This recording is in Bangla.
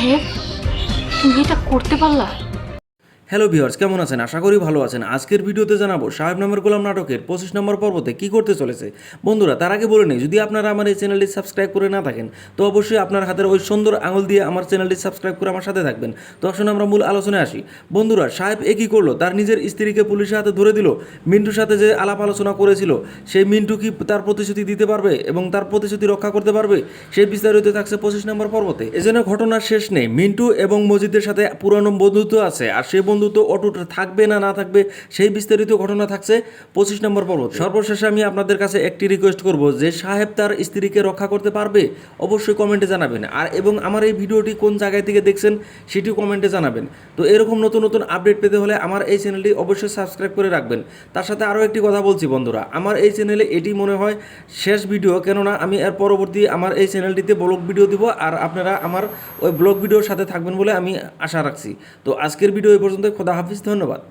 সাহেব, তুমি এটা করতে পারলা? হ্যালো ভিউয়ার্স, কেমন আছেন? আশা করি ভালো আছেন। আজকের ভিডিওতে জানাবো সাহেব নামের গোলাম নাটকের 25 নম্বর পর্বতে কী করতে চলেছে। বন্ধুরা, তার আগে বলে নেই, যদি আপনারা আমার এই চ্যানেলটি সাবস্ক্রাইব করে না থাকেন তো অবশ্যই আপনার হাতের ওই সুন্দর আঙুল দিয়ে আমার চ্যানেলটি সাবস্ক্রাইব করে আমার সাথে থাকবেন। তো আসুন আমরা মূল আলোচনায় আসি। বন্ধুরা, সাহেব কী করলো? তার নিজের স্ত্রীকে পুলিশের হাতে ধরে দিল। মিন্টুর সাথে যে আলাপ আলোচনা করেছিল, সেই মিন্টু কি তার প্রতিশ্রুতি দিতে পারবে এবং তার প্রতিশ্রুতি রক্ষা করতে পারবে? সেই বিস্তারিত থাকছে 25 নম্বর পর্বতে। এজন্য ঘটনার শেষ নেই। মিন্টু এবং মজিদের সাথে পুরানো বন্ধুত্ব আছে, আর সেই বন্ধুত্ব অটুট থাকবে না না থাকবে সেই বিস্তারিত ঘটনা থাকছে 25 নম্বর পর্ব। সর্বশেষে আমি আপনাদের কাছে একটি রিকোয়েস্ট করব, যে সাহেব তার স্ত্রীকে রক্ষা করতে পারবে? অবশ্যই কমেন্টে জানাবেন। আর এবং আমার এই ভিডিওটি কোন জায়গায় থেকে দেখছেন সেটিও কমেন্টে জানাবেন। তো এরকম নতুন নতুন আপডেট পেতে হলে আমার এই চ্যানেলটি অবশ্যই সাবস্ক্রাইব করে রাখবেন। তার সাথে আরও একটি কথা বলছি বন্ধুরা, আমার এই চ্যানেলে এটি মনে হয় শেষ ভিডিও, কেননা আমি এর পরবর্তী আমার এই চ্যানেলটিতে ব্লগ ভিডিও দিব, আর আপনারা আমার ওই ব্লগ ভিডিওর সাথে থাকবেন বলে আমি আশা রাখছি। তো আজকের ভিডিও এই পর্যন্ত। খোদা হাফিজ, ধন্যবাদ।